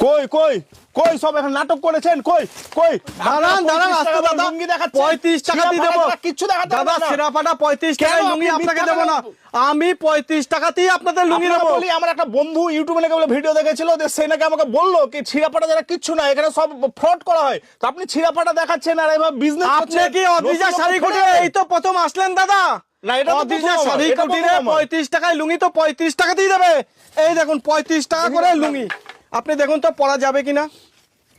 কই কই কই সব এখন নাটক করেছেন কই কই দাঁড়ান দাঁড়ান আস্তে দাদা লুঙ্গি দেখাচ্ছেন 35 টাকা দিয়ে দেব কিচ্ছু দেখাতে দাদা সেরাপাটা 35 টাকা লুঙ্গি আপনাকে দেব না আমি 35 টাকাতেই আপনাদের লুঙ্গি দেব বলি আমার একটা বন্ধু ইউটিউবে নাকি বলে ভিডিও দেখেছিল যে সে নাকি আমাকে বললো কি ছিড়াপাটা যারা কিচ্ছু না এখানে সব ফ্রড করা হয় তো আপনি ছিড়াপাটা দেখাচ্ছেন আর এভাবে বিজনেস আপনি কি অদ্রিজা শাড়ি কুটিরে এই তো প্রথম আসলেন দাদা না এটা তো অদ্রিজা শাড়ি কুটিরে 35 টাকায় লুঙ্গি তো 35 টাকাতেই দেবে এই দেখুন 35 টাকা করে লুঙ্গি আপনি দেখুন তো পরা যাবে কিনা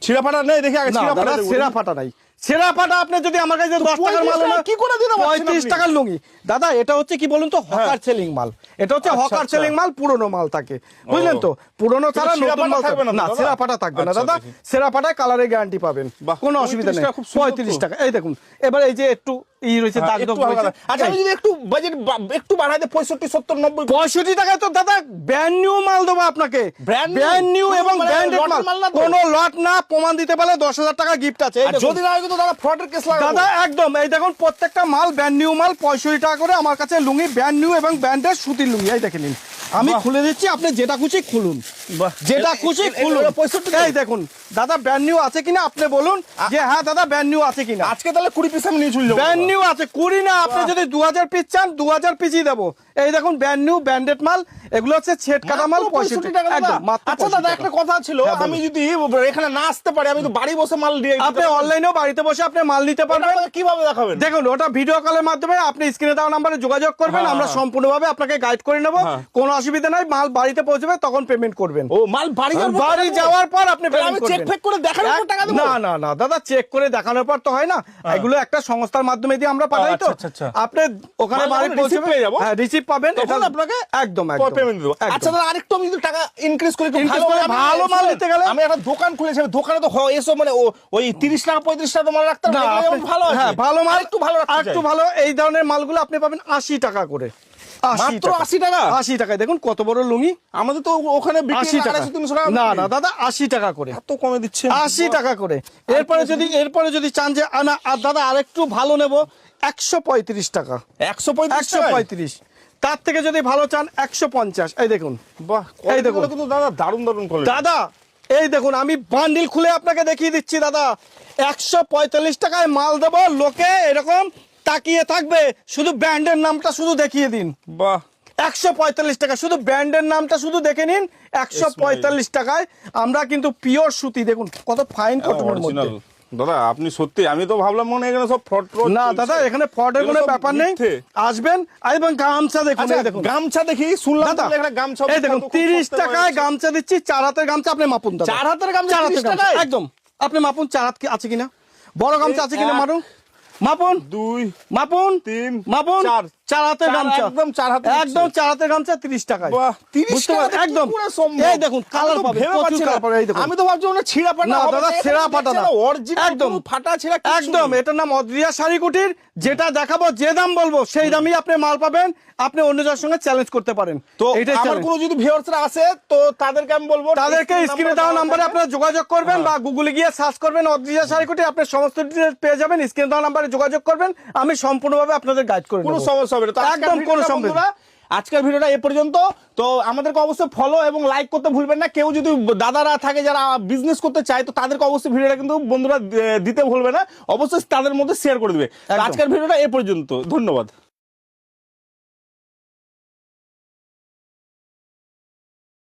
ছিড়াপাটা নেই দেখি আগে ছিড়াপাটা সেরাপাটা নাই সেরাপাটা আপনি যদি আমার কাছে 10 টাকার মাল হলো কি করে দিতে পারছেন 35 টাকার লুঙ্গি দাদা এটা হচ্ছে কি বলুন তো হকার সেলিং মাল এটা হচ্ছে হকার সেলিং মাল পুরনো মাল থাকে বুঝলেন তো পুরনো ছাড়া নতুন মাল থাকবে না সেরাপাটা থাকবে না দাদা সেরাপাটায় কালারের গ্যারান্টি পাবেন কোনো অসুবিধা নেই 35 টাকা এই দেখুন এবার এই যে একটু ই রয়েছে দাগ দাগ রয়েছে আচ্ছা আমি যদি একটু বাজেট একটু বাড়াই দেই 65 70 90 65 টাকায় তো দাদা ব্র্যান্ড নিউ মাল দেবো আপনাকে ব্র্যান্ড নিউ এবং ব্র্যান্ডেড মাল কোনো লট না প্রমাণ দিতে পারলে 10,000 টাকা গিফট আছে যদি না কিন্তু দাদা ফ্রডের কেস লাগাবো দাদা একদম এই দেখুন প্রত্যেকটা মাল ব্র্যান্ড নিউ মাল 65 টাকা করে আমার কাছে লুঙ্গি ব্র্যান্ড নিউ এবং ব্র্যান্ডেড সুতির লুঙ্গি এই দেখে নিন আমি খুলে দিচ্ছি আপনি যেটা খুশি খুলুন যেটা খুশি খুলুন এই দেখুন দাদা ব্র্যান্ড নিউ আছে কিনা আপনি বলুন যে হ্যাঁ দাদা ব্র্যান্ড নিউ আছে কিনা আজকে তাহলে 20 পিস আমি নিয়ে চলে যাব ব্র্যান্ড নিউ আছে 20 না আপনি যদি 2000 পিস চান 2000 পিসই দেব এই দেখুন ব্র্যান্ড নিউ ব্র্যান্ডেড মাল এগুলো হচ্ছে সেট কাটা মাল 65 টাকা একদম মাত্র আচ্ছা দাদা একটা কথা ছিল আমি যদি এখানে না আসতে পারি আমি তো বাড়ি বসে মাল দিয়ে আপনি অনলাইনেও বাড়িতে বসে আপনি মাল নিতে পারবেন কিভাবে দেখাবেন দেখুন ওটা ভিডিও কলের মাধ্যমে আপনি স্ক্রিনে দেওয়া নম্বরে যোগাযোগ করবেন আমরা সম্পূর্ণভাবে আপনাকে গাইড করে নেব কোনো অসুবিধা নাই মাল বাড়িতে পৌঁছবে তখন পেমেন্ট করবেন ও মাল বাড়ি যাওয়ার পর আপনি আমি চেক ফেক করে দেখানোর পর টাকা দেব না না না দাদা চেক করে দেখানোর পর তো হয় না এগুলো একটা সংস্থার মাধ্যমে দিয়ে আমরা পাঠাই তো আপনি ওখানে বাড়ি পৌঁছবে হ্যাঁ রিসিভ পাবেন এটা আপনাকে একদম পেমেন্ট দেব আচ্ছা দাদা আরেকটু আমি যদি টাকা ইনক্রিজ করে ভালো মাল নিতে গেলে আমি একটা দোকান খুলেছি দোকানে তো এসো মানে ওই 30 টাকা 35 টাকা মাল রাখতে ভালো আছে হ্যাঁ ভালো মাল একটু ভালো রাখতে একটু ভালো এই ধরনের মালগুলো আপনি পাবেন 80 টাকা করে মাত্র 80 টাকা 80 টাকায় দেখুন কত বড় লুঙ্গি আমাদের তো ওখানে 80 টাকা 300 টাকা না না দাদা 80 টাকা করে এত কমে দিচ্ছে 80 টাকা করে এরপরে যদি চান যে না আর দাদা আরেকটু ভালো নেব 135 টাকা 135 তার থেকে যদি ভালো চান 150 এই দেখুন বাহ এই দেখুন কিন্তু দাদা দারুন দারুন কোয়ালিটি দাদা এই দেখুন আমি বান্ডিল খুলে আপনাকে দেখিয়ে দিচ্ছি দাদা 145 টাকায় মাল দেবো লোকে এরকম তাকিয়ে থাকবে শুধু ব্র্যান্ডের নামটা শুধু দেখিয়ে দিন বাহ 145 টাকা শুধু ব্র্যান্ডের নামটা শুধু দেখে নিন 145 টাকায় আমরা কিন্তু পিওর সুতি দেখুন কত ফাইন কটনের মধ্যে দাদা আপনি সত্যি আমি তো ভাবলাম মনে এখানে সব ফ্রড না দাদা এখানে ফ্রডের কোনো ব্যাপার নেই আসবেন এবং গামছা দেখুন এই দেখুন গামছা দেখি শুনলাম এখানে গামছা এই দেখুন 30 টাকায় গামছা দিচ্ছি 4 হাতের গামছা আপনি মাপুন দাদা 4 হাতের গামছা 30 টাকায় একদম আপনি মাপুন 4 হাত কি আছে কিনা বড় গামছা আছে কিনা মারুন মাপুন 2 মাপুন 3 মাপুন 4 হাতের গামছা একদম 4 হাতের একদম 4 হাতের গামছা 30 টাকায় বাহ 30 টাকা একদম এই দেখুন কালার পাবে প্রচুর কালার পাবে এই দেখুন আমি তো ভাবছি ওটা ছিড়া পাটা না দাদা ছেঁড়া পাটা না অরিজিনাল একদম ফাটা ছিড়া একদম এটার নাম অদ্রিজা শাড়ি কুটির যেটা দেখাবো যে দাম বলবো সেই দামই আপনি মাল পাবেন আপনি অন্যদের সঙ্গে চ্যালেঞ্জ করতে পারেন তো আমার কোনো যদি ভিউয়ার্সরা আসে তো তাদেরকে আমি বলবো তাদেরকে স্ক্রিনে দেওয়া নম্বরে আপনারা যোগাযোগ করবেন বা গুগলে গিয়ে সার্চ করবেন অদ্রিজা শাড়ি কুটির আপনি সমস্ত ডিটেইলস পেয়ে যাবেন স্ক্রিনে দেওয়া নম্বরে যোগাযোগ করবেন আমি সম্পূর্ণভাবে আপনাদের গাইড করে দেব কোনো সমস্যা হবে না একদম কোনো সমস্যা না আজকের ভিডিওটা এ পর্যন্ত তো আমাদেরকে অবশ্যই ফলো এবং লাইক করতে ভুলবেন না কেউ যদি দাদারা থাকে যারা বিজনেস করতে চায় তো তাদেরকে অবশ্যই ভিডিওটা কিন্তু বন্ধুরা দিতে ভুলবে না অবশ্যই তাদের মধ্যে শেয়ার করে দিবে আজকের ভিডিওটা এ পর্যন্ত ধন্যবাদ।